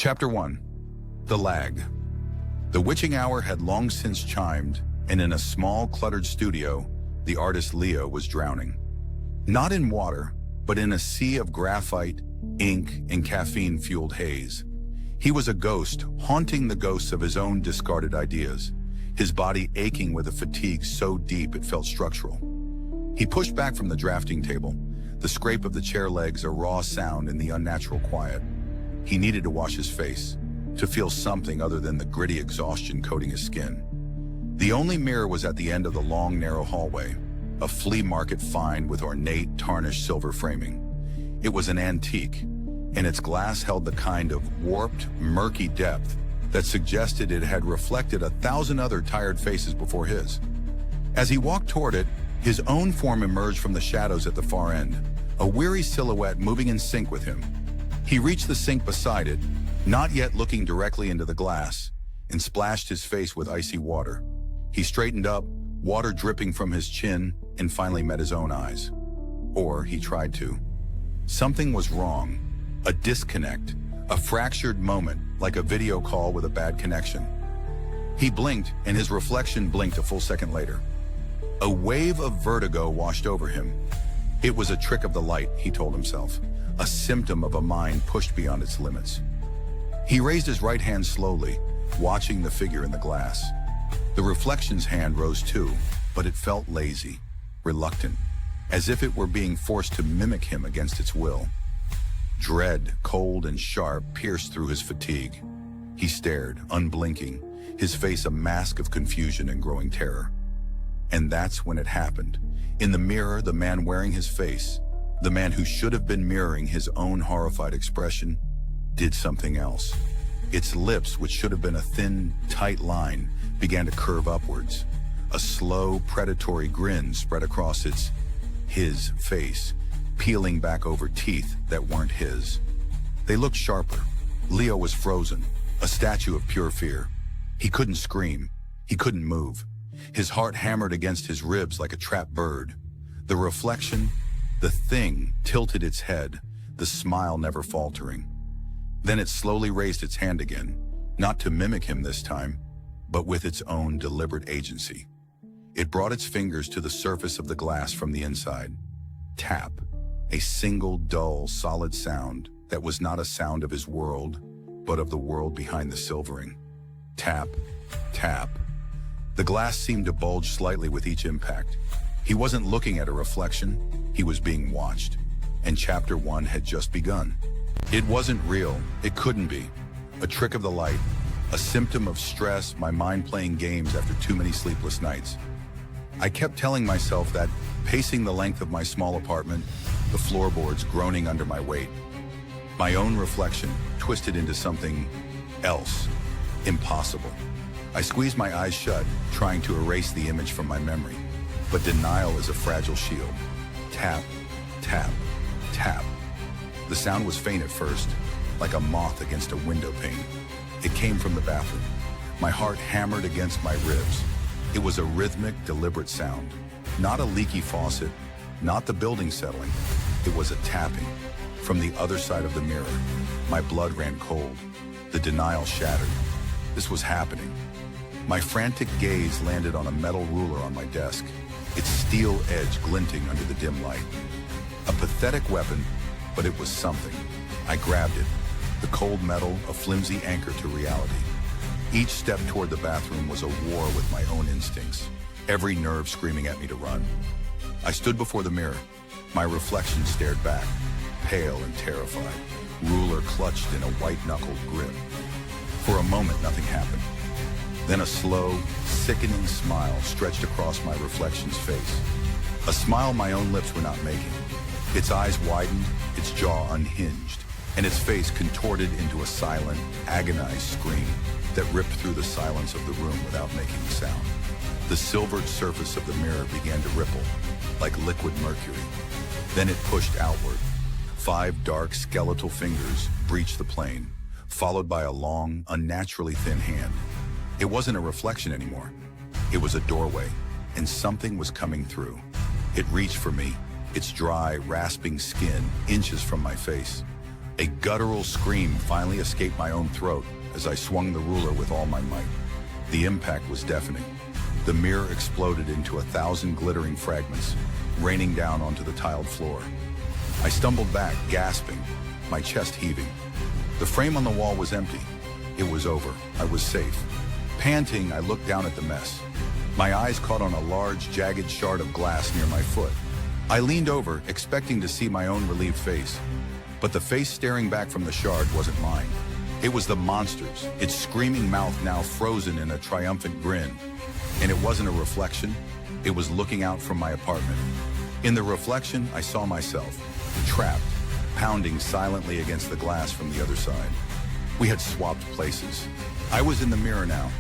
Chapter 1. The Lag. The witching hour had long since chimed, and in a small, cluttered studio, the artist Leo was drowning. Not in water, but in a sea of graphite, ink, and caffeine-fueled haze. He was a ghost, haunting the ghosts of his own discarded ideas, his body aching with a fatigue so deep it felt structural. He pushed back from the drafting table, the scrape of the chair legs a raw sound in the unnatural quiet. He needed to wash his face, to feel something other than the gritty exhaustion coating his skin. The only mirror was at the end of the long, narrow hallway, a flea market find with ornate, tarnished silver framing. It was an antique, and its glass held the kind of warped, murky depth that suggested it had reflected 1,000 other tired faces before his. As he walked toward it, his own form emerged from the shadows at the far end, a weary silhouette moving in sync with him. He reached the sink beside it, not yet looking directly into the glass, and splashed his face with icy water. He straightened up, water dripping from his chin, and finally met his own eyes. Or he tried to. Something was wrong. A disconnect, a fractured moment, like a video call with a bad connection. He blinked, and his reflection blinked a full second later. A wave of vertigo washed over him. It was a trick of the light, he told himself, a symptom of a mind pushed beyond its limits. He raised his right hand slowly, watching the figure in the glass. The reflection's hand rose too, but it felt lazy, reluctant, as if it were being forced to mimic him against its will. Dread, cold and sharp, pierced through his fatigue. He stared, unblinking, his face a mask of confusion and growing terror. And that's when it happened. In the mirror, the man wearing his face, the man who should have been mirroring his own horrified expression, did something else. Its lips, which should have been a thin, tight line, began to curve upwards. A slow, predatory grin spread across his face, peeling back over teeth that weren't his. They looked sharper. Leo was frozen, a statue of pure fear. He couldn't scream. He couldn't move. His heart hammered against his ribs like a trapped bird. The reflection, the thing, tilted its head, the smile never faltering. Then it slowly raised its hand again, not to mimic him this time, but with its own deliberate agency. It brought its fingers to the surface of the glass from the inside. Tap, a single dull, solid sound that was not a sound of his world, but of the world behind the silvering. Tap, tap. The glass seemed to bulge slightly with each impact. He wasn't looking at a reflection, he was being watched. And chapter 1 had just begun. It wasn't real, it couldn't be. A trick of the light, a symptom of stress, my mind playing games after too many sleepless nights. I kept telling myself that, pacing the length of my small apartment, the floorboards groaning under my weight. My own reflection twisted into something else, impossible. I squeezed my eyes shut, trying to erase the image from my memory. But denial is a fragile shield. Tap, tap, tap. The sound was faint at first, like a moth against a window pane. It came from the bathroom. My heart hammered against my ribs. It was a rhythmic, deliberate sound. Not a leaky faucet, not the building settling. It was a tapping. From the other side of the mirror, my blood ran cold. The denial shattered. This was happening. My frantic gaze landed on a metal ruler on my desk, its steel edge glinting under the dim light. A pathetic weapon, but it was something. I grabbed it. The cold metal, a flimsy anchor to reality. Each step toward the bathroom was a war with my own instincts, every nerve screaming at me to run. I stood before the mirror. My reflection stared back, pale and terrified, ruler clutched in a white-knuckled grip. For a moment, nothing happened. Then a slow, sickening smile stretched across my reflection's face. A smile my own lips were not making. Its eyes widened, its jaw unhinged, and its face contorted into a silent, agonized scream that ripped through the silence of the room without making a sound. The silvered surface of the mirror began to ripple, like liquid mercury. Then it pushed outward. 5 dark, skeletal fingers breached the plane, followed by a long, unnaturally thin hand. It wasn't a reflection anymore. It was a doorway, and something was coming through. It reached for me, its dry, rasping skin inches from my face. A guttural scream finally escaped my own throat as I swung the ruler with all my might. The impact was deafening. The mirror exploded into 1,000 glittering fragments, raining down onto the tiled floor. I stumbled back, gasping, my chest heaving. The frame on the wall was empty. It was over. I was safe. Panting, I looked down at the mess. My eyes caught on a large, jagged shard of glass near my foot. I leaned over, expecting to see my own relieved face. But the face staring back from the shard wasn't mine. It was the monster's, its screaming mouth now frozen in a triumphant grin. And it wasn't a reflection. It was looking out from my apartment. In the reflection, I saw myself, trapped, pounding silently against the glass from the other side. We had swapped places. I was in the mirror now,